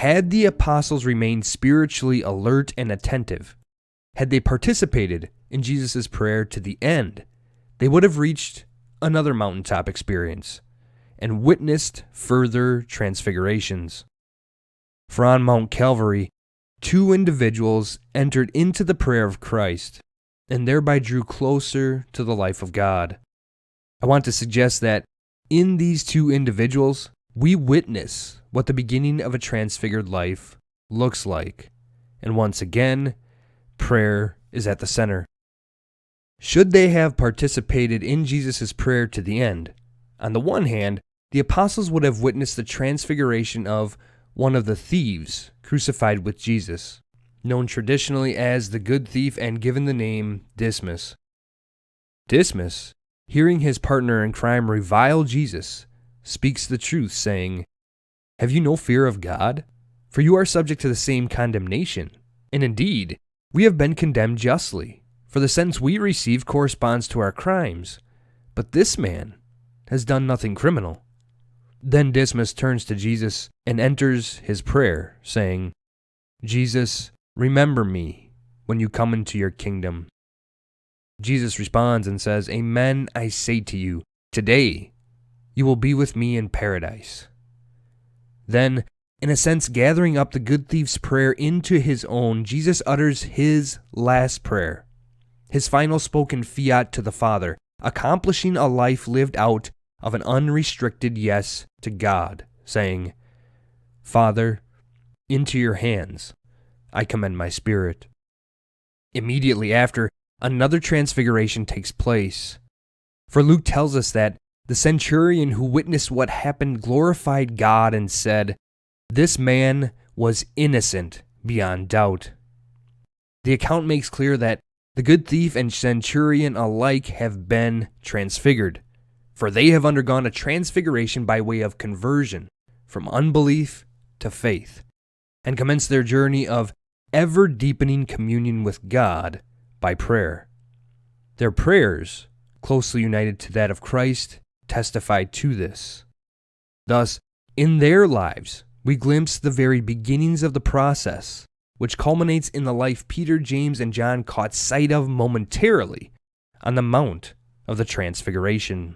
Had the apostles remained spiritually alert and attentive, had they participated in Jesus' prayer to the end, they would have reached another mountaintop experience and witnessed further transfigurations. For on Mount Calvary, two individuals entered into the prayer of Christ and thereby drew closer to the life of God. I want to suggest that in these two individuals, we witness what the beginning of a transfigured life looks like. And once again, prayer is at the center. Should they have participated in Jesus' prayer to the end, on the one hand, the apostles would have witnessed the transfiguration of one of the thieves crucified with Jesus, known traditionally as the good thief and given the name Dismas. Dismas, hearing his partner in crime revile Jesus, speaks the truth, saying, "Have you no fear of God? For you are subject to the same condemnation. And indeed, we have been condemned justly, for the sentence we received corresponds to our crimes. But this man has done nothing criminal." Then Dismas turns to Jesus and enters his prayer, saying, "Jesus, remember me when you come into your kingdom." Jesus responds and says, "Amen, I say to you, today you will be with me in paradise." Then, in a sense, gathering up the good thief's prayer into his own, Jesus utters his last prayer, his final spoken fiat to the Father, accomplishing a life lived out of an unrestricted yes to God, saying, "Father, into your hands I commend my spirit." Immediately after, another transfiguration takes place. For Luke tells us that the centurion who witnessed what happened glorified God and said, "This man was innocent beyond doubt." The account makes clear that the good thief and centurion alike have been transfigured, for they have undergone a transfiguration by way of conversion from unbelief to faith, and commenced their journey of ever-deepening communion with God by prayer. Their prayers, closely united to that of Christ, testify to this. Thus, in their lives, we glimpse the very beginnings of the process, which culminates in the life Peter, James, and John caught sight of momentarily on the Mount of the Transfiguration.